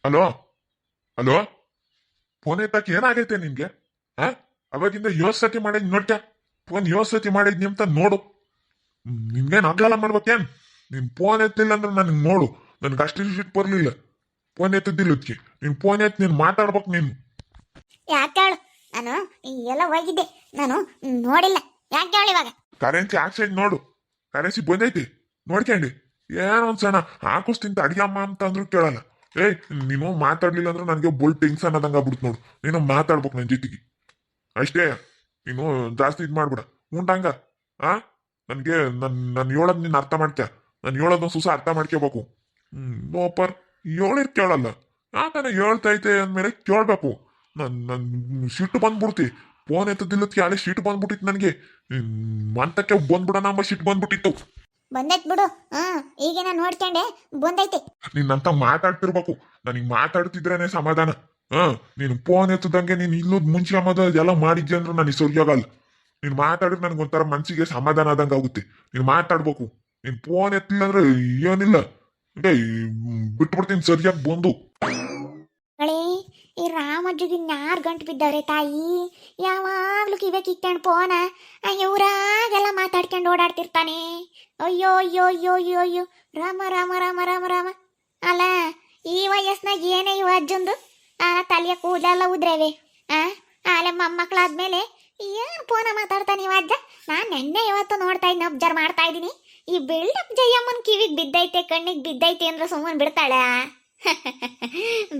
Hello hello. Phone ಎತ್ತಕ್ಕೆ ಏನಾಗೈತೆ ನಿನ್ಗೆ? ಆ ಅವಾಗಿಂದ ಯೋಸ್ ಸತಿ ಮಾಡಿದ್ ನೋಡ್ಕ. ಫೋನ್ ಯೋಸ್ ಸತಿ ಮಾಡಿದ್ನಿ ಅಂತ ನೋಡು. ನಿನ್ಗೇನ್ ಅಗ್ಗಲ್ಲ ಮಾಡ್ಬೇಕೇನ್? ನೀನ್ ಫೋನ್ ಎತ್ತಿಲ್ಲ ಅಂದ್ರೆ ನನ್ಗೆ ನೋಡು. ನನ್ಗೆ ಅಷ್ಟು ಸಿಟ್ಟು ಬರ್ಲಿಲ್ಲ. ಫೋನ್ ಎತ್ತಿದ್ದಿಲ್ಲ ಅದಕ್ಕೆ. ನೀನ್ ಫೋನ್ ಎತ್ತಿ ನೀನ್ ಮಾತಾಡ್ಬೇಕು ನೀನು. ಯಾಕೆ ಹೇಳು? ನಾನು ಎಲ್ಲ ಹೋಗಿದ್ದೆ, ನಾನು ನೋಡಿಲ್ಲ. ಯಾಕೆ ಹೇಳು ಇವಾಗ? ಕರೆನ್ಸಿ ಆಕ್ಸೈಡ್ ನೋಡು. ಕರೆನ್ಸಿ ಬಂದೈತಿ ನೋಡ್ಕೊಂಡಿ. ಏನೋ ಒಂದ್ಸಣ ಹಾಕಿಸ್ತಿಂತ ಅಡಿಗೆ ಅಮ್ಮ ಅಂತ ಅಂದ್ರೂ ಕೇಳಲ್ಲ. ಏಯ್, ನೀನು ಮಾತಾಡ್ಲಿಲ್ಲ ಅಂದ್ರೆ ನನಗೆ ಬುಲ್ ಟೆನ್ಷನ್ ಆದಂಗ ಆಗ್ಬಿಡ್ತು ನೋಡು. ನೀನು ಮಾತಾಡ್ಬೇಕು ನನ್ನ ಜೊತೆಗೆ ಅಷ್ಟೇ. ನೀನು ಜಾಸ್ತಿ ಇದು ಮಾಡ್ಬಿಡ ಉಂಟಂಗ. ಆ ನನ್ಗೆ ನನ್ ಹೇಳೋದ್ ನೀನ್ ಅರ್ಥ ಮಾಡ್ತ್ಯಾ? ನಾನು ಹೇಳೋದ್ ಸುಸ ಅರ್ಥ ಮಾಡ್ಕೋಬೇಕು. ನೋಪರ್ ಹೇಳಿರ್ ಕೇಳಲ್ಲ. ಯಾಕಂದ್ರೆ ಹೇಳ್ತೈತೆ ಅಂದ್ಮೇಲೆ ಕೇಳ್ಬೇಕು. ನನ್ ಸಿಟ್ಟು ಬಂದ್ಬಿಡ್ತಿ. ಫೋನ್ ಎತ್ತದಿಲ್ಲದಕ್ಕೆ ಅಲ್ಲೇ ಸಿಟ್ಟು ಬಂದ್ಬಿಟ್ಟಿತ್ತು ನನಗೆ. ಮಂತಕ್ಕೆ ಬಂದ್ಬಿಡೋಣ ಅಂಬ ಸಿಟ್ಟು ಬಂದ್ಬಿಟ್ಟಿತ್ತು. ಬಂದೈತ್ ಬಿಡು. ಈಗೇನ ನೋಡ್ಕೊಂಡೆ, ಬಂದೈತೆ. ನಿನ್ನಂತ ಮಾತಾಡ್ತಿರ್ಬೇಕು. ನನಗೆ ಮಾತಾಡ್ತಿದ್ರೇನೆ ಸಮಾಧಾನ. ನೀನು ಫೋನ್ ಎತ್ತದಂಗೆ ನೀನು ಇಲ್ಲದ ಮುಂಚೆ ಅಮ್ಮದ ಎಲ್ಲ ಮಾಡಿದ್ಯ ಅಂದ್ರೆ ನನಗೆ ಸರಿಯಾಗಲ್ಲ. ನೀನು ಮಾತಾಡಿದ್ರೆ ನನಗೊಂಥರ ಮನ್ಸಿಗೆ ಸಮಾಧಾನ ಆದಂಗೆ ಆಗುತ್ತೆ. ನೀನು ಮಾತಾಡ್ಬೇಕು. ನೀನು ಫೋನ್ ಎತ್ತಿಲ್ಲ ಅಂದ್ರೆ ಏನಿಲ್ಲ. ಬಿಟ್ಬಿಡ್ತೀನಿ ಸರಿಯಾಗಿ ಬಂದು. ಕಳೆ, ಈ ರಾಮಜ್ಜಿಗೆ ಯಾರು ಗಂಟು ಬಿದ್ದವ್ರೆ ತಾಯಿ? ಯಾವಾಗ್ಲೂ ಕಿವೆ ಕಿತ್ಕೊಂಡು ಫೋನ ಊರಾಗೆಲ್ಲ ಮಾತಾಡ್ಕೊಂಡು ಓಡಾಡ್ತಿರ್ತಾನೆ. ಅಯ್ಯೋ ಅಯ್ಯೋ ಅಯ್ಯೋ ಅಯ್ಯೋ ಅಯ್ಯೋ, ರಾಮ ರಾಮ ರಾಮ ರಾಮ ರಾಮ. ಅಲ್ಲ, ಈ ವಯಸ್ಸಿನಾಗ ಏನೇ ಇವ ಅಜ್ಜಂದು ತಲೆಯ ಕೂದಲೆಲ್ಲ ಉದ್ರೇವೆ. ಆಲೆ ಮೊಮ್ಮಕ್ಕಳಾದ್ಮೇಲೆ ಏನು ಫೋನ ಮಾತಾಡ್ತಾನೆ ಇವ ಅಜ್ಜ? ನಾನು ನೆನ್ನೆ ಇವತ್ತು ನೋಡ್ತಾ ಇದ್ದೀನಿ, ಅಬ್ಸರ್ವ್ ಮಾಡ್ತಾ ಇದ್ದೀನಿ. ಈ ಬಿಲ್ಡಪ್ ಜಯಮ್ಮನ ಕಿವಿಗೆ ಬಿದ್ದೈತೆ, ಕಣ್ಣಿಗೆ ಬಿದ್ದೈತೆ ಅಂದ್ರೆ ಸುಮ್ಮನೆ ಬಿಡ್ತಾಳ?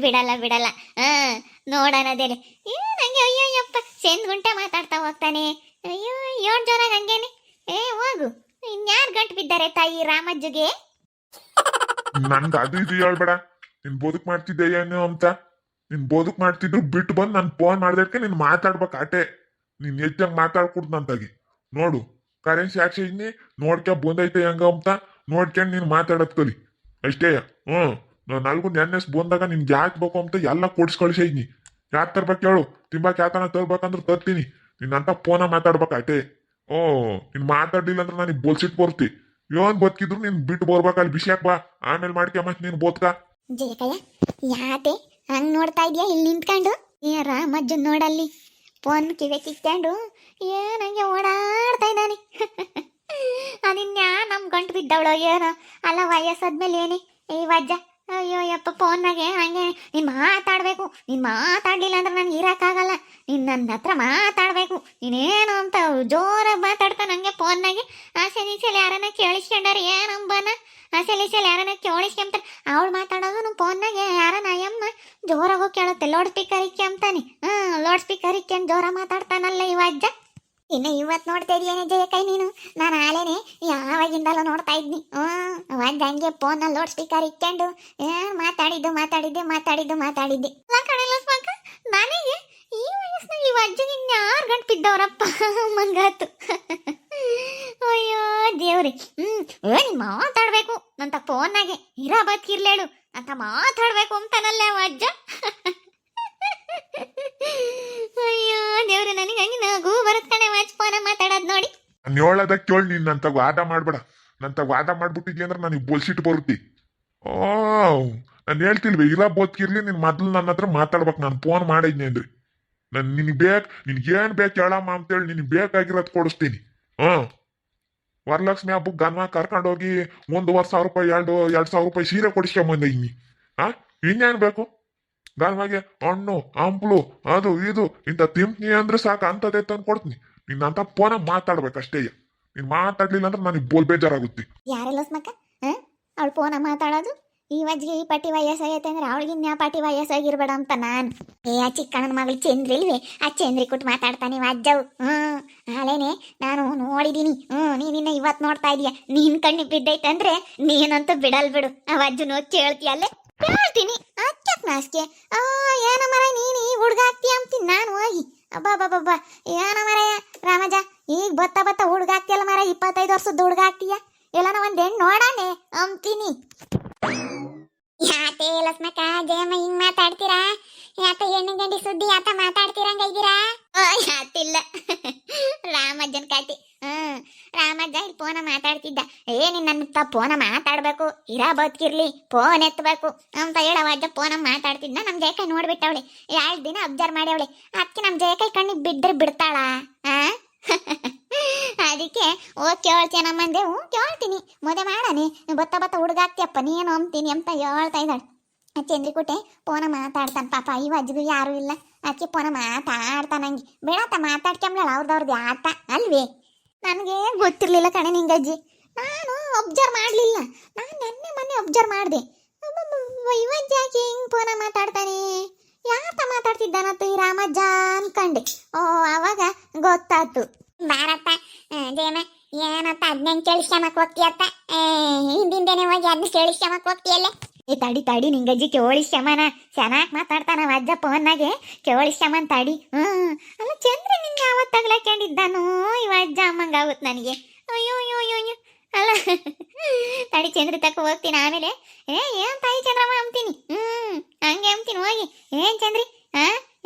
ಬಿಡಲ್ಲ ಬಿಡಲ್ಲ. ನೋಡೋಣದೇನೆ. ನಂಗೆ ಅಯ್ಯೋಯ್ಯಪ್ಪ ಸೆಂದ್ ಗುಂಟೆ ಮಾತಾಡ್ತಾ ಹೋಗ್ತಾನೆ. ಅಯ್ಯೋ, ಏಳು ಜನ ಹಂಗೇನೆ. ಹೋಗು. ಇನ್ಯಾರು ಗಂಟು ಬಿದ್ದಾರೆ ತಾಯಿ ರಾಮಜ್ಜುಗೆ? ನನ್ಗೆ ಅದು ಇದು ಹೇಳ್ಬೇಡ. ನೀನ್ ಬದುಕ್ ಮಾಡ್ತಿದ್ದೆ ಏನು ಅಂತ. ನೀನ್ ಬದುಕ್ ಮಾಡ್ತಿದ್ರು ಬಿಟ್ಟು ಬಂದು ನನ್ ಫೋನ್ ಮಾಡ್ದಕ್ಕೆ ನೀನ್ ಮಾತಾಡ್ಬೇಕು ಆಟೆ. ನೀನ್ ಹೆಚ್ಚಂಗ್ ಮಾತಾಡ್ಕೊಡ್ದು ನಂತಾಗಿ ನೋಡು. ಕರೆನ್ಸಿ ಹಾಕ್ಸಿದ್ನಿ, ನೋಡ್ಕ ಬಂದೈತೆ ಹೆಂಗ ಅಂತ ನೋಡ್ಕೊಂಡ್ ನೀನ್ ಮಾತಾಡತ್ ಕಲಿ ಅಷ್ಟೇ. ನಲ್ಗು ನೆನ್ನೆಸ್ ಬಂದಾಗ ನಿನ್ಗೆ ಯಾಕೆ ಬೇಕು ಅಂತ ಎಲ್ಲ ಕೊಡ್ಸ್ ಕಳ್ಸಿದ್ನಿ. ಯಾಕೆ ತರ್ಬೇಕು ಹೇಳು? ತಿಂಬಾಕ್ ಯಾತನ ತರ್ಬೇಕಂದ್ರೆ ತರ್ತೀನಿ. ನಿನ್ನಂತ ಫೋನ ಮಾತಾಡ್ಬೇಕು ಆಟೆ. ನೀನ್ ಮಾತಾಡ್ಲಿಲ್ಲ ಅಂದ್ರೆ ನನಗೆ ಬೋಲ್ಸಿಟ್ ಬರ್ತಿ. ಏನ್ ಬದುಕಿದ್ರು ನೀನ್ ಬಿಟ್ಟು ಬರ್ಬೇಕಲ್ಲಿ ಬಿಸಿಯಾಕ್ ಬಾ. ಆಮೇಲೆ ಮಾಡ್ಕ ಮತ್ ನೀನ್ ಬೋದ್ಕ. ಜಯಕಯ್ಯ, ಯಾತೆ ಹಂಗ್ ನೋಡ್ತಾ ಇದೀಯ ಇಲ್ಲಿ ನಿಂತ್ಕೊಂಡು? ರಾಮಜ್ಜನ್ ನೋಡಲ್ಲಿ ಫೋನ್ ಕಿವೆ ಕಿತ್ಕೊಂಡು ಏನಂಗೆ ಓಡಾಡ್ತಾ ಇದ್ದಾನೆ. ಅದಿನ್ಯಾ ನಮ್ ಗಂಟು ಬಿದ್ದವಳು ಏನೋ. ಅಲ್ಲ, ವಯಸ್ಸಾದ್ಮೇಲೆ ಏನೇ ಈ ವಜ್ಜ? ಅಯ್ಯೋ ಯಪ್ಪ, ಫೋನ್ನಾಗೆ ಹಂಗೆ ನೀನು ಮಾತಾಡಬೇಕು. ನೀನು ಮಾತಾಡಲಿಲ್ಲ ಅಂದ್ರೆ ನನಗೆ ಇರೋಕ್ಕಾಗಲ್ಲ. ನೀನು ನನ್ನ ಹತ್ರ ಮಾತಾಡಬೇಕು. ನೀನೇನು ಅಂತ ಜೋರಾಗಿ ಮಾತಾಡ್ತಾ ನನಗೆ ಫೋನ್ನಾಗೆ. ಆಸೆ ನೀಸೆಲ್ಲ ಯಾರನ್ನ ಕೇಳಿಸ್ಕೊಂಡಾರೆ ಏನಂಬನ? ಆಸೆ ನೀಸೆಲ್ಲ ಯಾರನ್ನ ಕೇಳಿಸ್ಕೊಂತಾರೆ. ಅವಳು ಮಾತಾಡೋದು ನಮ್ಮ ಫೋನ್ನಾಗೆ ಯಾರನ್ನ ಅಯ್ಯಮ್ಮ ಜೋರಾಗಿ ಕೇಳುತ್ತೆ. ಲೌಡ್ ಸ್ಪೀಕರ್ ಇಕ್ಕೆ ಅಂತಾನೆ. ಲೌಡ್ ಸ್ಪೀಕರ್ ಇಕ್ಕೊಂಡು ಜೋರ ಮಾತಾಡ್ತಾನಲ್ಲ ಈ ಅಜ್ಜ. ಇನ್ನು ಇವತ್ತು ನೋಡ್ತಾ ಇದೀಯೇನೆ ಜಯಕೈ ನೀನು? ನಾನು ಆಲೇನೆ ಯಾವಾಗಿಂದಲೂ ನೋಡ್ತಾ ಇದ್ನಿ. ಅಜ್ಜ ಹಂಗೆ ಫೋನ್ ಲೌಡ್ ಸ್ಪೀಕರ್ ಇಕ್ಕೊಂಡು ಮಾತಾಡಿದ್ದೆ. ನನಗೆ ಈ ವಯಸ್ಸಿನಾಗ ಈ ಅಜ್ಜಗೆ ಯಾರು ಗಂಟು ಬಿದ್ದವ್ರಪ್ಪ ಮಂಗಾತು. ಅಯ್ಯೋ ದೇವ್ರಿ. ನೀನ್ ಮಾತಾಡ್ಬೇಕು ಅಂತ ಫೋನ್ನಾಗೆ ಇರ ಬದುಕಿರ್ಲೇಳು ಅಂತ ಮಾತಾಡ್ಬೇಕು ಅಂತಾನಲ್ಲ ಅಜ್ಜ. ಅಯ್ಯೋ ದೇವ್ರಿ, ನನಗೆ ಹಂಗೆ ನಗು ಬರುತ್ತ ಕಣೆ ಫೋನ ಮಾತಾಡೋದು ನೋಡಿ. ನಾನು ಹೇಳೋದ ಕೇಳಿ. ನೀನ್ ನಂತ ವಾದ ಮಾಡ್ಬೇಡ. ನಂತ ವಾದ ಮಾಡ್ಬಿಟ್ಟಿದ್ಯ ಅಂದ್ರೆ ನನಗೆ ಬೋಲ್ಸಿಟ್ಟು ಬರುತ್ತೆ. ನಾನು ಹೇಳ್ತಿಲ್ವೇ, ಇರ ಬೋದ್ಕಿರ್ಲಿ ನೀನ್ ಮೊದ್ಲು ನನ್ನ ಹತ್ರ ಮಾತಾಡ್ಬೇಕು. ನಾನು ಫೋನ್ ಮಾಡಿದ್ನಿ ಅಂದ್ರೆ ನಿನ್ಗೇನ್ ಬೇಕು ಹೇಳಮ್ಮ ಅಂತೇಳಿ ನಿನಗೆ ಬೇಕಾಗಿರೋದು ಕೊಡಿಸ್ತೀನಿ. ವರಲಕ್ಷ್ಮಿ ಹಬ್ಬಕ್ಕೆ ಗನ್ಮ ಕರ್ಕೊಂಡೋಗಿ 1,000 ರೂಪಾಯಿ 2,000 ರೂಪಾಯಿ ಸೀರೆ ಕೊಡಿಸ್ಕೊಂಬಂದ ಇನ್ನಿ. ಇನ್ನೇನ್ ಬೇಕು? ಗನ್ಮಗೆ ಹಣ್ಣು ಹಂಪ್ಲು ಅದು ಇದು ಇಂಥ ತಿಂಪ್ನಿ ಅಂದ್ರೆ ಸಾಕು, ಅಂತದೇ ತಂದು ಕೊಡ್ತೀನಿ. ನಿನ್ನಂತ ಫೋನ ಮಾತಾಡ್ಬೇಕಷ್ಟೇ. ನೀನ್ ಮಾತಾಡ್ಲಿಲ್ಲ ಅಂದ್ರೆ ನನಗೆ ಬೋಲ್ ಬೇಜಾರಾಗುತ್ತೆ. ಯಾರೆಲ್ಲ ಸ್ಮಕ್ಕ ಅವಳು ಫೋನ ಮಾತಾಡೋದು? ಈ ವಜ್ಜಿಗೆ ಈ ಪಟ್ಟಿ ವಯಸ್ಸಾಗೈತೆ ಅಂದ್ರೆ ಅವಳಿಗೆ ಇನ್ಯಾ ಪಟ್ಟಿ ವಯಸ್ಸಾಗಿರ್ಬೇಡ ಅಂತ ನಾನು. ಆ ಚಿಕ್ಕಣ್ಣನ ಮಗಳು ಚಂದ್ರಿ ಇಲ್ವೇ, ಆ ಚಂದ್ರಿ ಕೊಟ್ಟು ಮಾತಾಡ್ತಾನೆ ಅಜ್ಜವು. ಅಲೇನೆ ನಾನು ನೋಡಿದೀನಿ. ನೀನಿನ್ನ ಇವತ್ತು ನೋಡ್ತಾ ಇದೀಯ. ನೀನ್ ಕಣ್ಣಿ ಬಿದ್ದೈತೆ ಅಂದ್ರೆ ನೀನಂತೂ ಬಿಡಲ್ ಬಿಡು. ಆ ಅಜ್ಜು ನೋಡಿ ಕೇಳ್ತೀಯಲ್ಲೇ? ಕೇಳ್ತೀನಿ. ಅಚ್ಚಕ್ ನಾಸ್ಕೆ ಏನ ಮರ ನೀನು ಈ ಹುಡುಗ ಆಗ್ತೀಯ ಅಂತೀನಿ ನಾನು ಹೋಗಿ. ಅಬ್ಬಾ ಏನ ಮರಯ್ಯ ರಾಮಜ, ಈಗ ಬತ್ತ ಹುಡುಗ ಆಗ್ತಿಯಲ್ಲ ಮರ. 25 ವರ್ಷದ ಹುಡುಗ ಆಗ್ತೀಯ. ಎಲ್ಲನ ಒಂದ್ ಹೆಣ್ಣು ನೋಡಾನೆ ಅಂತೀನಿ. ಯಾತೆ ಲಕ್ಷ್ಮಕ್ಕ ಜಯಮ್ಮ ಹಿಂಗ್ ಮಾತಾಡ್ತೀರಾ? ಯಾತ ಹೆಣ್ಣು ಗಂಡಿ ಸುದ್ದಿ ಯಾತ ಮಾತಾಡ್ತೀರಂಗ ಇದ್ದೀರಾ? ಯಾತಿಲ್ಲ, ರಾಮಜ್ಜನ್ ಕಾಟಿ. ರಾಮಜ್ಜ ಇಲ್ಲಿ ಫೋನ ಮಾತಾಡ್ತಿದ್ದ. ನಿನ್ನ ಫೋನ ಮಾತಾಡ್ಬೇಕು ಇರಾ ಬದುಕಿರ್ಲಿ ಫೋನ್ ಎತ್ತಬೇಕು ಅಂತ ಹೇಳವ ಅಜ್ಜ ಫೋನ್ ಮಾತಾಡ್ತಿದ್ನ ನಮ್ ಜಯಕೈ ನೋಡ್ಬಿಟ್ಟವಳೆ 2 ದಿನ ಅಬ್ಸರ್ವ್ ಮಾಡ್ಯವಳೆ ಅದಕ್ಕೆ ನಮ್ ಜಯಕೈ ಕಣ್ಣಿಗೆ ಬಿಡ್ದ್ರೆ ಬಿಡ್ತಾಳ ಆ ಅದಕ್ಕೆ ಹೋಗಿ ಕೇಳ್ತೇನಮ್ಮಂದೆ ಹ್ಞೂ ಕೇಳ್ತೀನಿ ಮದುವೆ ಮಾಡಾನೆ ಬತ್ತ ಬತ್ತ ಹುಡುಗಾಗ್ತಿಯಪ್ಪ ನೀನು ಅಂತೀನಿ ಅಂತ ಹೇಳ್ತಾ ಇದ್ದಾಳೆ ಚಂದ್ರಿಕುಟೆ ಫೋನ ಮಾತಾಡ್ತಾನೆ ಪಾಪ ಇವಜ್ಜಿಗೂ ಯಾರು ಇಲ್ಲ ಅದಕ್ಕೆ ಫೋನ ಮಾತಾಡ್ತಾನಂಗೆ ಬೇಡತ್ತ ಮಾತಾಡ್ಕೊಂಬ್ಲಳ ಅವ್ರದ್ದು ಆಟ ಅಲ್ವೇ ನನಗೆ ಗೊತ್ತಿರಲಿಲ್ಲ ಕಣೆ ನಿಂಗಜ್ಜಿ ನಾನು ಅಬ್ಸರ್ವ್ ಮಾಡಲಿಲ್ಲ ನಾನು ಮೊನ್ನೆ ಅಬ್ಸರ್ವ್ ಮಾಡಿದೆ ಇವಜ್ಜಿ ಯಾಕೆ ಹಿಂಗೆ ಫೋನ ಮಾತಾಡ್ತಾನೆ ಯಾತ ಮಾತಾಡ್ತಿದ್ದಾನತ್ತು ಈ ರಾಮಜ್ಜ ಅನ್ಕಂಡೆ ಓ ಆವಾಗ ಗೊತ್ತಾಯ್ತು ಬಾರಪ್ಪ ಜಯಮ್ಮ ಏನತ್ತ ಅದನ್ನ ಕೇಳಿಸ್ಕೊಂಬಕ್ ಹೋಗ್ತೀಯತ್ತ ಹಿಂದಿಂದೇನೆ ಹೋಗಿ ಅದನ್ನ ಕೇಳಿಸ್ಕೊಂಬಕ್ ಹೋಗ್ತೀಯಲ್ಲ ಏ ತಡಿ ನಿಂಗಜ್ಜಿ ಕೇಳಿಸ್ಕೊಂಬನ ಚೆನ್ನಾಗಿ ಮಾತಾಡ್ತಾನ ಅಜ್ಜ ಫೋನ್ನಾಗೆ ಕೇಳಿಸ್ಕೊಂಬನ್ ತಡಿ ಅಲ್ಲ ಚಂದ್ರ ನಿನ್ಗೆ ಯಾವತ್ತು ತಗ್ಲಾಕೊಂಡಿದ್ದಾನು ಇವ ಅಜ್ಜ ಅಮ್ಮಂಗೆ ಆಗುತ್ತೆ ನನಗೆ ಅಯ್ಯೋ ಅಯ್ಯೋ ಅಯ್ಯೋ ಅಯ್ಯೋ ಅಲ್ಲ ತಡಿ ಚಂದ್ರಿ ತಕ್ಕ ಹೋಗ್ತೀನಿ ಆಮೇಲೆ ಏನ್ ತಾಯಿ ಚಂದ್ರಮ್ಮ ಅಂತೀನಿ ಹಂಗೆ ಅಂತೀನಿ ಹೋಗಿ ಏನ್ ಚಂದ್ರಿ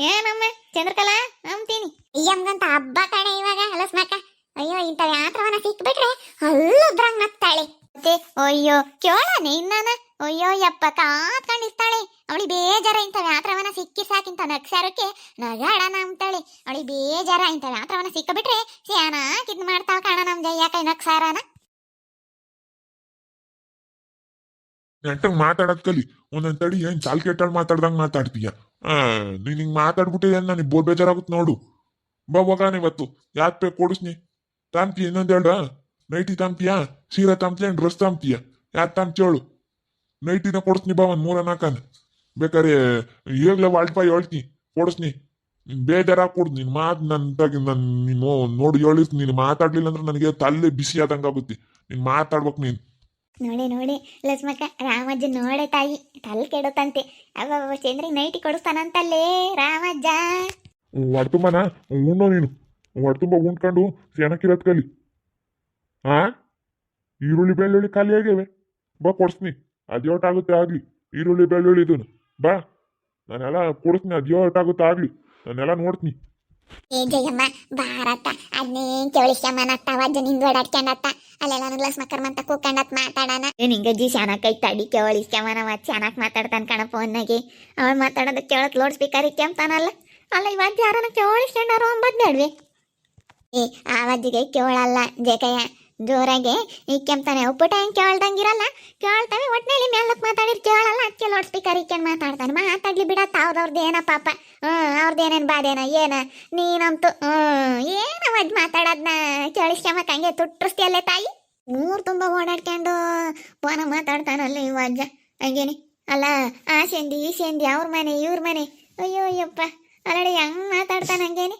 ಏನಮ್ಮ ಚಂದ್ರಕಲಾ ಅಂತೀನಿ ಅಯ್ಯಮ್ಮಗಂತ ಹಬ್ಬ ಕಣೆ ಇವಾಗ ಹಲಸ್ನಾಕ ಅಯ್ಯೋ ಇಂಥ ಯಾತ್ರವನ್ನ ಸಿಕ್ಬಿಟ್ರೆ ಅಲ್ಲದ್ರಂಗ್ ನಗ್ತಾಳೆ ಮತ್ತೆ ಅಯ್ಯೋ ಕೇಳನೆ ಇನ್ನಾನ ಅಯ್ಯೋ ಯಪ್ಪ ಕಾತ್ಕೊಂಡಿರ್ತಾಳೆ ಅವಳಿ ಬೇಜಾರ ಇಂಥ ಯಾತ್ರವನ್ನ ಸಿಕ್ಕಿ ಸಾಕಿಂತ ನಗ್ಸಾರಕ್ಕೆ ನಗಾಡಣ ಅಂತಾಳೆ ಅವಳಿ ಬೇಜಾರ ಇಂಥ ಯಾತ್ರವನ್ನ ಸಿಕ್ಕಬಿಟ್ರೆ ಸ್ಯಾನ ಕಿದ್ ಮಾಡ್ತಾವ ಕಾಣ ನಮ್ ಜಯ್ಯ ನಗ್ಸಾರನ ನೆಟ್ಟಂಗ್ ಮಾತಾಡದ್ ಕಲಿ ಒಂದೊಂದ್ ತಡಿ ಏನ್ ಚಾಲ್ ಕೆಟ್ಟಾಳ್ ಮಾತಾಡ್ದಂಗ್ ಮಾತಾಡ್ತೀಯ ನೀನ್ ಹಿಂಗ್ ಮಾತಾಡ್ಬಿಟ್ಟೆ ಏನ್ ನನಗೆ ಬೋರ್ ಬೇಜಾರಾಗುತ್ತೆ ನೋಡು ಬಾ ಹೋಗಾನ ಇವತ್ತು ಯಾತ್ ಬೇಕು ಕೊಡಿಸ್ನಿ ತಾಂತೀಯ ಇನ್ನೊಂದ್ ಹೇಳ್ರ ನೈಟಿ ತಾಂತೀಯ ಸೀರೆ ತಾಂತೀಯ ಡ್ರೆಸ್ ತಾಂತೀಯ ಯಾತ್ ತಾಂತೀಯಳು ನೈಟಿನ ಕೊಡಿಸ್ನಿ ಬಾ ಒಂದ್ 3-4 ಬೇಕಾರೆ ಈಗ್ಲೇ ವಾಲ್ಟ್ಪ ಹೇಳ್ತೀನಿ ಕೊಡಿಸ್ನಿ ಬೇಜಾರಾಗಿ ಕೊಡ್ ನಿನ್ ಮಾತ್ ನೀನು ನೋಡಿ ಹೇಳಿಸ್ ನೀನು ಮಾತಾಡ್ಲಿಲ್ಲ ಅಂದ್ರೆ ನನಗೆ ತಲೆ ಬಿಸಿ ಆದಂಗಾಗುತ್ತೆ ನೀನ್ ಮಾತಾಡ್ಬೇಕು ನೀನ್ ನೋಡಿ ಲಕ್ಷ್ಮಕ್ಕ ರಾಮಜ್ಜ ನೋಡೆ ತಾಯಿ ತಲೆ ಕೆಡುತ್ತಂತೆ ಅವ ಚಂದ್ರಿಗೆ ನೈಟಿ ಕೊಡಿಸ್ತಾನಂತಲ್ಲೇ ರಾಮಜ್ಜ ಹೊಡ್ತುಂಬನ ಉಣ್ಣೋ ನೀನು ಹೊಡ್ತುಂಬ ಉಣ್ಕೊಂಡು ಚೆನ್ನಾಗಿರತ್ ಕಲಿ ಈರುಳ್ಳಿ ಬೆಳ್ಳುಳ್ಳಿ ಖಾಲಿ ಆಗ್ಯಾವೆ ಬಾ ಕೊಡ್ಸ್ನಿ ಅದ್ಯೋಟಾಗುತ್ತೆ ಆಗ್ಲಿ ಈರುಳ್ಳಿ ಬೆಳ್ಳುಳ್ಳಿ ಇದನ್ನು ಬಾ ನಾನೆಲ್ಲ ಕೊಡಿಸ್ನಿ ಅದ್ಯೋಟಾಗುತ್ತೆ ಆಗ್ಲಿ ನಾನೆಲ್ಲ ನೋಡ್ತೀನಿ ಏ ಜಯಮ್ಮ ಭಾರತ ಅದನ್ನೇ ಕೇಳಿಸ್ಕೊಂಬನತ್ತ ಅಜ್ಜ ನಿಂದು ಓಡಾಡ್ಕೊಂಡತ್ತ ಅಲ್ಲೆಲ್ಲ ಲಕ್ಷ್ಮಕ್ಕರ್ ಮಂತ ಕೂಕೊಂಡತ್ ಮಾತಾಡೋಣ ನಿಂಗಜ್ಜಿ ಚೆನ್ನಾಗಿ ತಡಿ ಕೇಳಿಸ್ಕೊಂಬನವ ಚೆನ್ನಾಗಿ ಮಾತಾಡ್ತಾನೆ ಕಣ ಫೋನ್ನಾಗೆ ಅವಳು ಮಾತಾಡೋದು ಕೇಳಕ್ ಲೌಡ್ ಸ್ಪೀಕರ್ ಇಕ್ಕೊಂತಾನಲ್ಲ ಅಲ್ಲ ಇವತ್ತು ಯಾರನ್ನ ಕೇಳಿಸ್ಕೊಂಡಾರು ಅಂಬದ್ ನಡ್ವೆ ಏ ಆ ಅಜ್ಜಿಗೆ ಕೇಳಲ್ಲ ಜೇಕಯ್ಯ ಜೋರಾಗೆ ಇಕ್ಕೆಂತಾನೆ ಉಪ್ಪುಟ ಹೆಂಗೆ ಕೇಳ್ದಂಗಿರಲ್ಲ ಕೇಳ್ತಾನೆ ಒಟ್ಟಿನಲ್ಲಿ ಮೇಲಕ್ಕೆ ಮಾತಾಡಿರ್ ಕೇಳಲ್ಲ ಅದಕ್ಕೆ ಲೌಡ್ ಸ್ಪೀಕರ್ ಇಕ್ಕೊಂಡು ಮಾತಾಡ್ತಾನೆ ಮಾತಾಡ್ಲಿ ಬಿಡತ್ತ ಅವ್ರದ್ದು ಏನ ಪಾಪ ಅವ್ರದ್ದೇನೇನು ಬಾದೇನ ಏನ ನೀನಂತೂ ಏನ ಅಜ್ಜ ಮಾತಾಡೋದನ್ನ ಕೇಳಿಸ್ಕೊಂಬಕ್ ಹಂಗೆ ತುಟ್ಟಿಸ್ತಿಯಲ್ಲೇ ತಾಯಿ ಊರು ತುಂಬ ಓಡಾಡ್ಕೊಂಡು ಫೋನ ಮಾತಾಡ್ತಾನಲ್ಲ ಇವ ಅಜ್ಜ ಹಂಗೇನೆ ಅಲ್ಲ ಆ ಶಂದಿ ಈ ಶಂದಿ ಅವ್ರ ಮನೆ ಇವ್ರ ಮನೆ ಅಯ್ಯೋ ಅಯ್ಯಪ್ಪ ಅಲ್ಲಡಿ ಹೆಂಗ್ ಮಾತಾಡ್ತಾನೆ ಹಂಗೇನೆ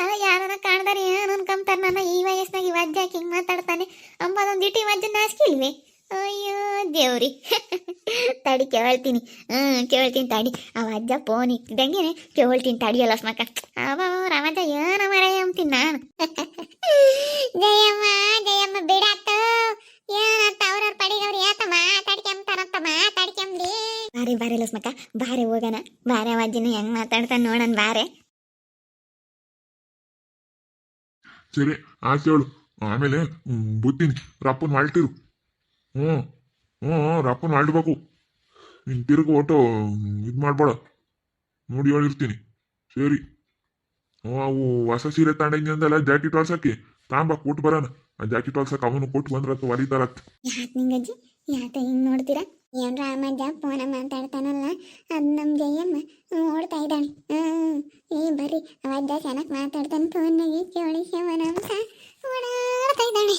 ಎಲ್ಲ ಯಾರನ್ನ ಕಾಣ್ದಾರೆ ಏನು ಅನ್ಕೊಂತಾರೆ ನನ್ನ ಈ ವಯಸ್ಸಿನಾಗ ಈ ಅಜ್ಜ ಹಿಂಗೆ ಮಾತಾಡ್ತಾನೆ ಅಂಬೋದೊಂದು ಇಟ್ಟು ಈ ಅಜ್ಜನ ನಾಚಿಕಿಲ್ವಿ ಅಯ್ಯೋ ದೇವ್ರಿ ತಡಿ ಕೇಳ್ತೀನಿ ಕೇಳ್ತೀನಿ ತಡಿ ಅವ ಅಜ್ಜ ಫೋನ್ ಇಟ್ಟಿದಂಗೆ ಕೇಳ್ತೀನಿ ತಡಿಯಲ್ಲ ಸ್ಮಕ್ಕ ಅವ ರಾಮಜ್ಜ ಏನ ಮರಯ್ಯ ಅಂತೀನಿ ನಾನು ಜಯಮ್ಮ ಬಿಡಾತ ಏನಂತ ಅವ್ರವ್ರ ಪಡಿಗವ್ರು ಯಾತ ಮಾತಾಡ್ಕೊಂತಾರಂತ ಮಾತಾಡ್ಕೊಂಬ್ಲಿ ಬಾರೆ ಲಸ್ಮಕ್ಕ ಬಾರೆ ಹೋಗೋಣ ಬಾರೆ ಅವ ಅಜ್ಜಿನ ಹೆಂಗ್ ಮಾತಾಡ್ತಾನೆ ನೋಡೋಣ ಬಾರೆ ಸರಿ ಆಯ್ತು ಹೇಳು ಆಮೇಲೆ ಬುತ್ತೀನಿ ರಪ್ಪನ್ ಮಾಡ್ತಿರು ರಪ್ಪನ್ ಮಾಡ್ಬೇಕು ನೀನ್ ತಿರುಗಿ ಒಟ್ಟು ಇದು ಮಾಡ್ಬೇಡ ನೋಡಿ ಹೇಳಿರ್ತೀನಿ ಸರಿ ಅವು ಹೊಸ ಸೀರೆ ತಗೊಂಡಿದ್ನಿ ಅಂದಲ್ಲ ಜಾಕೆಟ್ ಹೊಲ್ಸಕ್ಕೆ ತಾಂಬ ಕೊಟ್ಟು ಬರೋಣ ಆ ಜಾಕೆಟ್ ಹೊಲ್ಸಕ್ಕೆ ಅವನು ಕೊಟ್ಟು ಬಂದ್ರತ್ತು ಹೊಲಿತಾರತ್ ಯಾಕೆ ನಿಂಗಜ್ಜಿ ಯಾತ ಹಿಂಗೆ ನೋಡ್ತೀರಾ ಏನ್ ರಾಮಜ್ಜ ಫೋನ ಮಾತಾಡ್ತಾನಲ್ಲ ಅದು ನಮ್ಮ ಜಯಮ್ಮ ನೋಡ್ತಾ ಇದ್ದಾಳೆ ಏ ಬರ್ರಿ ಅವಜ್ಜ ಚೆನ್ನಾಗಿ ಮಾತಾಡ್ತಾನೆ ಫೋನ್ನಾಗೆ ಕೇಳಿಸ್ಯವನ ಅಂತ ಓಡಾಡ್ತಾ ಇದ್ದಾಳೆ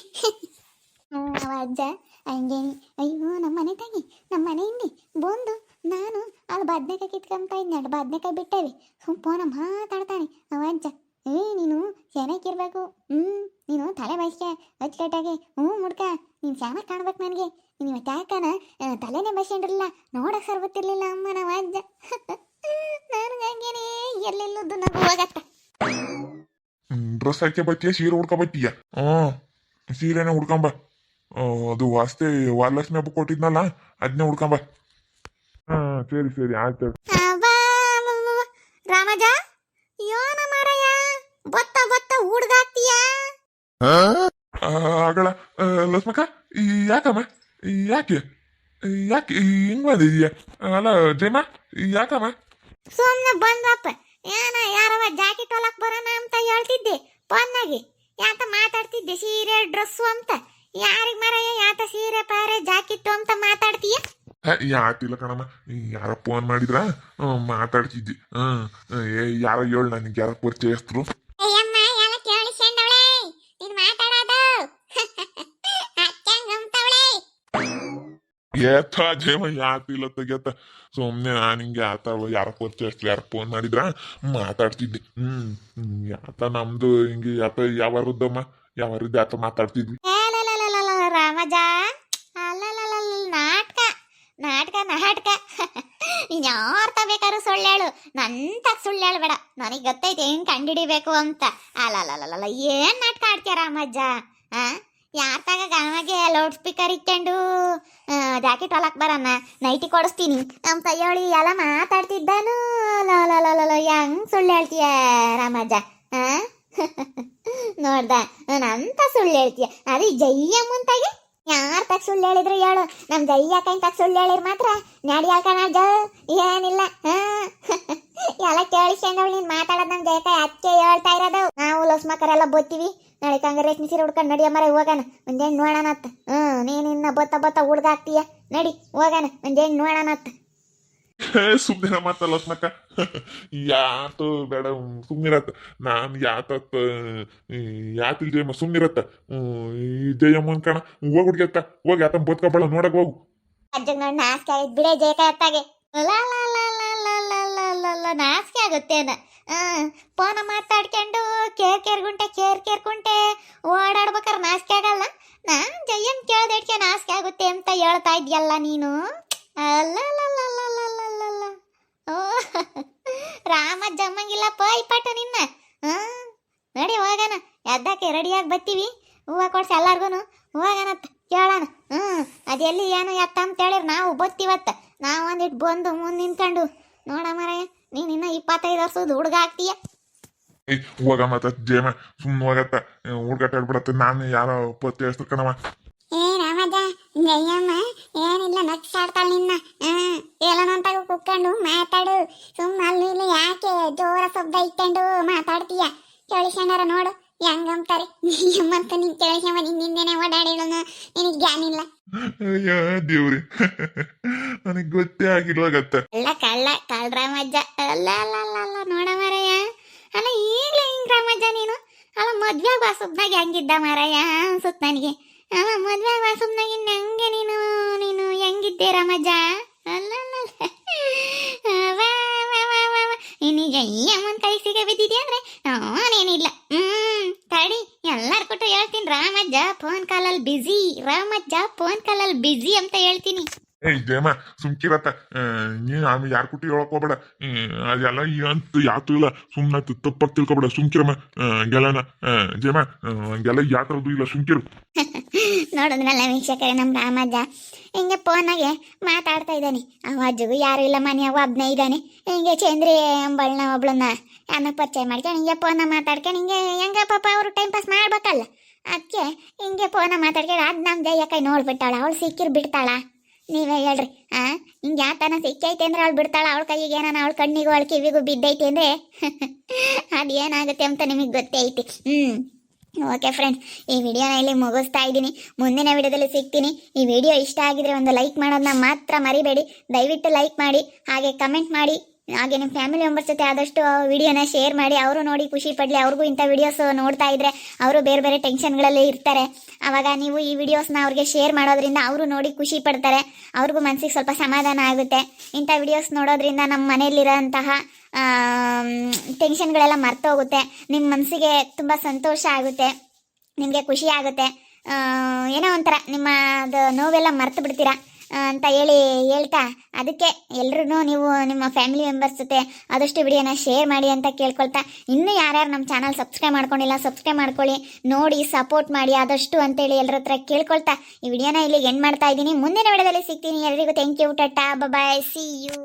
ಅವಜ್ಜ ಹಂಗೇನಿ ಅಯ್ಯೋ ನಮ್ಮ ಮನೆ ತಂಗಿ ನಮ್ಮ ಮನೆ ಹಿಂದೆ ಬಂದು ನಾನು ಅಲ್ಲಿ ಬದ್ನೆಕಾಯಿ ಕಿತ್ಕೊಂತ ಇದ್ದೆ ಬದ್ನೆಕಾಯಿ ಬಿಟ್ಟೇವಿ ಫೋನ ಮಾತಾಡ್ತಾನೆ ಅವಜ್ಜ ನೀನು ಚೆನ್ನಾಗಿರ್ಬೇಕು ನೀನು ತಲೆ ಬಯಸ್ಕೆ ಅಚ್ಚುಕಟ್ಟಾಗಿ ಮುಡ್ಕ ನೀನು ಚೆನ್ನಾಗಿ ಕಾಣ್ಬೇಕು ನನಗೆ ನೀನು ಇವತ್ತು ಯಾಕನ ತಲೆನೇ ಬಸ್ಕೊಂಡಿರಲಿಲ್ಲ ನೋಡಕ್ ಸರ್ ಗೊತ್ತಿರ್ಲಿಲ್ಲ ಅಮ್ಮ ನಾವು ಅಜ್ಜ ನನಗೆ ಹಂಗೇನೆ ಎಲ್ಲೆಲ್ಲದ್ದು ನಗು ಹೋಗತ್ತ ಡ್ರೆಸ್ ಹಾಕಿ ಬತ್ತೀಯ ಸೀರೆ ಉಡ್ಕೊ ಬತ್ತೀಯ ಸೀರೆನೇ ಉಡ್ಕೊಂಬ ಅದು ವಾಸ್ತೆ ವರಲಕ್ಷ್ಮಿ ಹಬ್ಬ ಕೊಟ್ಟಿದ್ನಲ್ಲ ಅದನ್ನೇ ಉಡ್ಕೊಂಬ ಸರಿ ಆಯ್ತು ರಾಮಜ ಯೋನ ಮಾರಯ್ಯ ಬತ್ತ ಹುಡ್ಗಾಕ್ತೀಯ ಆಗಳ ಲಕ್ಷ್ಮಕ್ಕ ಯಾಕಮ್ಮ ಯಾಕೆ ಯಾಕೆ ಹಿಂಗ್ ಬಂದಿದೀಯ? ಅಲ್ಲ ಜಯಮ್ಮ, ಯಾಕಮ್ಮ? ಸುಮ್ಮನೆ ಬಂದಪ್ಪ. ಏನ ಯಾರವ ಜಾಕೆಟ್ ಹೊಲಕ್ ಬರೋಣ ಅಂತ ಹೇಳ್ತಿದ್ದೆ ಫೋನ್ನಾಗಿ. ಯಾತ ಮಾತಾಡ್ತಿದ್ದೆ ಸೀರೆ ಡ್ರೆಸ್ಸು ಅಂತ. ಯಾರಿಗ್ ಮರಯ್ಯ ಯಾತ ಸೀರೆ ಪಾರೆ ಜಾಕೆಟ್ ಅಂತ ಮಾತಾಡ್ತೀಯ? ಯಾತಿಲ್ಲ ಕಣಮ್ಮ, ಯಾರ ಫೋನ್ ಮಾಡಿದ್ರ ಮಾತಾಡ್ತಿದ್ದಿ. ಯಾರೋ ಹೇಳು ನನಗೆ, ಯಾರ ಪರಿಚಯಸ್ತರು? ಅಯ್ಯಮ್ಮ ಎಲ್ಲ ಕೇಳಿಸ್ಕೊಂಡವಳೆ ನೀನ್ ಮಾತಾಡೋದು. ಅಕ್ಕಂಗಂತವಳೆ. ಏತ ಜಯಮ್ಮ, ಯಾತಿಲ್ಲ ತೆಗೆತ. ಸುಮ್ನೆ ನಾನು ಹಿಂಗೆ ಆತ ಯಾರ ಪರಿಚಯಸ್ತರು, ಯಾರ ಫೋನ್ ಮಾಡಿದ್ರ ಮಾತಾಡ್ತಿದ್ದೆ. ಯಾತ ನಮ್ದು ಹಿಂಗೆ ಯಾತ ಯಾವಾರದ್ದಮ್ಮ, ಯಾವಾರದ್ದು ಯಾತ ಮಾತಾಡ್ತಿದ್ವಿ. ರಾಮಜ ಅಲ್ಲಲ್ಲ ನಾಟಕ ನಾಟಕ ನಾಟಕ. ನೀನ್ ಯಾರ್ತ ಬೇಕಾದ್ರೂ ಸುಳ್ಳೇಳು, ನಂತ ಸುಳ್ಳು ಹೇಳ್ಬೇಡ. ನನಗೆ ಗೊತ್ತೈತೆ ಹೆಂಗ್ ಕಂಡಿಡಿಬೇಕು ಅಂತ. ಅಲ್ಲಲ್ಲ ಏನ್ ನಾಟಕ ಆಡ್ತೀಯ ರಾಮಜ್ಜ? ಯಾರ್ ತಗ ಗಾಮಗೆ ಲೌಡ್ ಸ್ಪೀಕರ್ ಇಟ್ಕೊಂಡು ಜಾಕೆಟ್ ಹೊಲಕ್ ಬರನ್ನ ನೈಟಿ ಕೊಡಿಸ್ತೀನಿ ಅಂತ ಹೇಳಿ ಎಲ್ಲ ಮಾತಾಡ್ತಿದ್ದಾನು. ಅಲ್ಲ ಹೆಂಗ್ ಸುಳ್ಳು ಹೇಳ್ತೀಯ ರಾಮಜ್ಜ? ನೋಡ್ದ ನಂತ ಸುಳ್ಳು ಹೇಳ್ತೀಯ. ಅದು ಜಯ್ಯಮ್ಮಂತಾಗೆ ಯಾರ ತಗ ಸುಳ್ಳು ಹೇಳಿದ್ರು ಹೇಳು. ನಮ್ ಜಯ್ಯಕೈನ್ ತಗ ಸುಳ್ಳು ಹೇಳಿರ್ ಮಾತ್ರ ನಡಿಯಾಕಣ ಏನಿಲ್ಲ. ಎಲ್ಲ ಕೇಳಿಸ್ಕೊಂಡವಳು ನೀನ್ ಮಾತಾಡೋದ್ ನಮ್ ಜಯಕ ಅದಕ್ಕೆ ಹೇಳ್ತಾ ಇರೋದು. ನಾವು ಲೋಸ್ಮಕರೆಲ್ಲ ಬೋತೀವಿ. ನಾಳೆ ಕಾಂಗ್ರೆಸ್ ಸೀರೆ ಹುಡ್ಕೊಂಡು ನಡಿಯ ಮರ ಹೋಗೋಣ, ಒಂದೇಣ್ ನೋಡೋಣತ್ತ. ನೀನಿನ್ನ ಬತ್ತ ಹುಡ್ಗಾಕ್ತೀಯ. ನಡಿ ಹೋಗೋಣ, ಒಂದೇಣ್ ನೋಡೋಣತ್ತ. ಸುಮ್ನಿರ ಮಾತಲ್ಲ ಸ್ಮಕ್ಕ, ಯಾತು ಬೇಡ ಸುಮ್ನಿರತ್ತ. ನಾನು ಯಾತಿಲ್ ಜಯಮ್ಮ ಸುಮ್ನಿರತ್ತ. ಈ ಜಯಮ್ಮನ್ ಕಣ ಹೋಗ್ ಹುಡ್ಗತ್ತ, ಹೋಗಿ ಆತನ ಬದುಕಬಳ ನೋಡಕ್ ಹೋಗು. ಅಜ್ಜಗ್ ನೋಡಿ ನಾಚಿಕೆ ಆಗಿದ್ ಬಿಡೆ ಜಯಕ ಎತ್ತಾಗೆ. ನಾಚಿಕೆ ಆಗುತ್ತೇನ? ಫೋನ ಮಾತಾಡ್ಕೊಂಡು ಕೇರ್ಗುಂಟೆ ಓಡಾಡ್ಬೇಕಾರೆ ನಾಚಿಕೆ ಆಗಲ್ಲ? ನಾನ್ ಜಯ್ಯನ್ ಕೇಳ್ದೆಟ್ಕೆ ನಾಚಿಕೆ ಆಗುತ್ತೆ ಅಂತ ಹೇಳ್ತಾ ಇದ್ಯಲ್ಲ ನೀನು. ಅಲ್ಲಲ್ಲಲ್ಲಲ್ಲಲ್ಲಲ್ಲ ಓ ರಾಮ ಜಮ್ಮಂಗಿಲ್ಲ ಪೈ ಪಟ್ಟು ನಿನ್ನ. ನಡಿ ಹೋಗೋಣ, ಎದ್ದಕ್ಕೆ ರೆಡಿಯಾಗಿ ಬರ್ತೀವಿ. ಹೂವು ಕೊಡ್ಸಿ ಎಲ್ಲಾರ್ಗು ಹೋಗೋಣತ್ತ ಕೇಳೋಣ. ಅದೆಲ್ಲಿ ಏನು ಎತ್ತ ಅಂತ ಹೇಳಿರ್ ನಾವು ಬತ್ತೀವತ್ತ. ನಾವು ಒಂದಿಟ್ಟು ಬಂದು ಮುಂದೆ ನಿಂತ್ಕೊಂಡು ನೋಡ ಮರಯ್ಯ ನೀನ್ ಇನ್ನ 25 ವರ್ಷದ ಹುಡುಗ ಆಗ್ತೀಯ. ಹೋಗ ಮತ್ತ ಜಯಮ್ಮ ಸುಮ್ಮನೆ ಹೋಗತ್ತ, ಹುಡ್ಗಾಟ ಹೇಳ್ಬಿಡತ್ತೆ. ನಾನು ಯಾರೋ ಪತ್ತೆ ಹೆಸ್ರು ಕಣವ. ಏ ರಾಮಜ ಜಯಮ್ಮ ಏನಿಲ್ಲ ನಗ್ಸಾಡ್ತಾಳೆ ನಿನ್ನ. ಏನಂತ ಕುತ್ಕೊಂಡು ಮಾತಾಡು. ಸುಮ್ಮನೆ ಅಲ್ಲಿ ಇಲ್ಲಿ ಯಾಕೆ ಜೋರ ಶಬ್ದ ಇಟ್ಕೊಂಡು ಮಾತಾಡ್ತೀಯ? ಕೇಳಿಸ್ಕೊಂಡಾರ ನೋಡು ಹೆಂಗಂತಾರೆ. ನಿಮ್ಮಂತ ನಿನ್ ಕೇಳಿಸ್ಕೊಂಬ ನಿನ್ನಿಂದೇನೆ ಓಡಾಡಿಳನು. ನಿನಗೆ ಜ್ಞಾನ ಇಲ್ಲ. ಅಯ್ಯ ದೇವ್ರಿ, ನನಗ್ ಗೊತ್ತೇ ಆಗಿಲ್ವಾಗತ್ತ. ಕಳ್ಳ ರಾಮಜ್ಜ. ಅಲ್ಲ ನೋಡ ಮಾರಯ್ಯ. ಅಲ್ಲ ಈಗ್ಲೇ ಹಿಂಗ್ ರಾಮಜ್ಜ ನೀನು? ಅಲ್ಲ ಮದ್ವೆ ಬಾಸುಬ್ನಾಗ ಹೆಂಗಿದ್ದ ಮಾರಯ್ಯ ಅನ್ಸುತ್ತ ನನಗೆ. ಅಲ್ಲ ಮದ್ವೆ ಬಾಸುಬ್ನಾಗ ಹೆಂಗೆ ನೀನು ಹೆಂಗಿದ್ದೆ ರಾಮಜ್ಜ? ಅಲ್ಲ ನೀನೀಗ ಈ ಅಮ್ಮನ ಕೈ ಸಿಗ ಬಿದ್ದಿದ್ಯಾ ಅಂದ್ರೆ ನಾನೇನಿಲ್ಲ. ತಡಿ ಎಲ್ಲಾರು ಕೊಟ್ಟು ಹೇಳ್ತೀನಿ. ರಾಮಜ್ಜ ಫೋನ್ ಕಾಲಲ್ಲಿ ಬಿಜಿ, ರಾಮಜ್ಜ ಫೋನ್ ಕಾಲಲ್ಲಿ ಬಿಜಿ ಅಂತ ಹೇಳ್ತೀನಿ. ಏಯ್ ಜಯಮ್ಮ ಸುಮ್ಕಿರತ್ತ. ನೀನ್ ಆಮೇಲೆ ಯಾರು ಕುಟ್ಟಿ ಹೇಳಕ್ ಹೋಗ್ಬೇಡ. ಅದೆಲ್ಲ ಅಂತ ಯಾತು ಇಲ್ಲ. ಸುಮ್ನ ತಪ್ಪಾಗಿ ತಿಳ್ಕೊಬೇಡ. ಸುಮ್ಕಿರಮ್ಮ ಗೆಲನ ಜಯಮ್ಮ, ಹಂಗೆಲ್ಲ ಯಾತ್ರದ್ದು ಇಲ್ಲ, ಸುಮ್ಕಿರು. ನೋಡಿದ್ರಲ್ಲ ವೀಕ್ಷಕರೇ, ನಮ್ಮ ರಾಮಜ್ಜ ಹಿಂಗೆ ಫೋನಾಗೆ ಮಾತಾಡ್ತಾ ಇದ್ದಾನೆ. ಅಜ್ಜಗೂ ಯಾರು ಇಲ್ಲ, ಮನೆಯಾಗ ಒಬ್ಬನೇ ಇದ್ದಾನೆ. ಹಿಂಗೆ ಚಂದ್ರಿ ಅಂಬಳನ್ನ ಒಬ್ಳನ್ನ ಯಾರನ್ನ ಪರಿಚಯ ಮಾಡ್ಕೊಂಡು ಹಿಂಗೆ ಫೋನ ಮಾತಾಡ್ಕೊಂಡು ಹಿಂಗೆ ಹೆಂಗ ಪಾಪ ಅವರು ಟೈಮ್ ಪಾಸ್ ಮಾಡ್ಬೇಕಲ್ಲ. ಅದಕ್ಕೆ ಹಿಂಗೆ ಫೋನ ಮಾತಾಡ್ಕೊಂಡು ಅದು ನಮ್ಮ ಜಯಕ್ಕ ನೋಡ್ಬಿಟ್ಟಾಳ. ಅವಳು ಸಿಕ್ಕಿರ್ ಬಿಡ್ತಾಳ? ನೀವೇ ಹೇಳ್ರಿ. ಹಿಂಗೆ ಯಾತನ ಸಿಕ್ಕೈತೆ ಅಂದ್ರೆ ಅವಳು ಬಿಡ್ತಾಳ? ಅವಳ ಕೈಗೆ ಏನಾನ ಅವಳ ಕಣ್ಣಿಗೂ ಅವಳ ಕಿವಿಗೂ ಬಿದ್ದೈತೆ ಅಂದ್ರೆ ಅದೇನಾಗುತ್ತೆ ಅಂತ ನಿಮಗೆ ಗೊತ್ತೇ ಐತಿ. ಓಕೆ ಫ್ರೆಂಡ್ಸ್, ಈ ವಿಡಿಯೋನ ಇಲ್ಲಿ ಮುಗಿಸ್ತಾ ಇದ್ದೀನಿ. ಮುಂದಿನ ವಿಡಿಯೋದಲ್ಲಿ ಸಿಗ್ತೀನಿ. ಈ ವಿಡಿಯೋ ಇಷ್ಟ ಆಗಿದ್ರೆ ಒಂದು ಲೈಕ್ ಮಾಡೋದನ್ನ ಮಾತ್ರ ಮರಿಬೇಡಿ. ದಯವಿಟ್ಟು ಲೈಕ್ ಮಾಡಿ, ಹಾಗೆ ಕಮೆಂಟ್ ಮಾಡಿ, ಹಾಗೆ ನಿಮ್ಮ ಫ್ಯಾಮಿಲಿ ಮೆಂಬರ್ಸ್ ಜೊತೆ ಆದಷ್ಟು ವಿಡಿಯೋನ ಶೇರ್ ಮಾಡಿ. ಅವರು ನೋಡಿ ಖುಷಿ ಪಡಲಿ. ಅವ್ರಿಗೂ ಇಂಥ ವಿಡಿಯೋಸ್ ನೋಡ್ತಾ ಇದ್ರೆ ಅವರು ಬೇರೆ ಬೇರೆ ಟೆನ್ಷನ್ಗಳಲ್ಲಿ ಇರ್ತಾರೆ. ಆವಾಗ ನೀವು ಈ ವಿಡಿಯೋಸ್ನ ಅವ್ರಿಗೆ ಶೇರ್ ಮಾಡೋದ್ರಿಂದ ಅವರು ನೋಡಿ ಖುಷಿ ಪಡ್ತಾರೆ. ಅವ್ರಿಗೂ ಮನಸ್ಸಿಗೆ ಸ್ವಲ್ಪ ಸಮಾಧಾನ ಆಗುತ್ತೆ. ಇಂಥ ವಿಡಿಯೋಸ್ ನೋಡೋದ್ರಿಂದ ನಮ್ಮ ಮನೆಯಲ್ಲಿರೋಂತಹ ಟೆನ್ಷನ್ಗಳೆಲ್ಲ ಮರ್ತೋಗುತ್ತೆ. ನಿಮ್ಮ ಮನಸ್ಸಿಗೆ ತುಂಬ ಸಂತೋಷ ಆಗುತ್ತೆ, ನಿಮಗೆ ಖುಷಿ ಆಗುತ್ತೆ. ಏನೋ ಒಂಥರ ನಿಮ್ಮದು ನೋವೆಲ್ಲ ಮರ್ತು ಬಿಡ್ತೀರಾ ಅಂತ ಹೇಳ್ತಾ, ಅದಕ್ಕೆ ಎಲ್ರೂ ನೀವು ನಿಮ್ಮ ಫ್ಯಾಮಿಲಿ ಮೆಂಬರ್ಸ್ ಜೊತೆ ಆದಷ್ಟು ವಿಡಿಯೋನ ಶೇರ್ ಮಾಡಿ ಅಂತ ಕೇಳ್ಕೊಳ್ತಾ, ಇನ್ನೂ ಯಾರ್ಯಾರು ನಮ್ಮ ಚಾನಲ್ ಸಬ್ಸ್ಕ್ರೈಬ್ ಮಾಡ್ಕೊಂಡಿಲ್ಲ ಸಬ್ಸ್ಕ್ರೈಬ್ ಮಾಡ್ಕೊಳ್ಳಿ, ನೋಡಿ ಸಪೋರ್ಟ್ ಮಾಡಿ ಆದಷ್ಟು ಅಂತೇಳಿ ಎಲ್ಲರ ಹತ್ರ ಕೇಳ್ಕೊಳ್ತಾ ಈ ವಿಡಿಯೋನ ಇಲ್ಲಿಗೆ ಎಂಡ್ ಮಾಡ್ತಾ ಇದ್ದೀನಿ. ಮುಂದಿನ ವಿಡಿಯೋದಲ್ಲಿ ಸಿಗ್ತೀನಿ. ಎಲ್ರಿಗೂ ಥ್ಯಾಂಕ್ ಯು, ಟಾಟಾ, ಬಾಯ್, ಸಿ ಯು.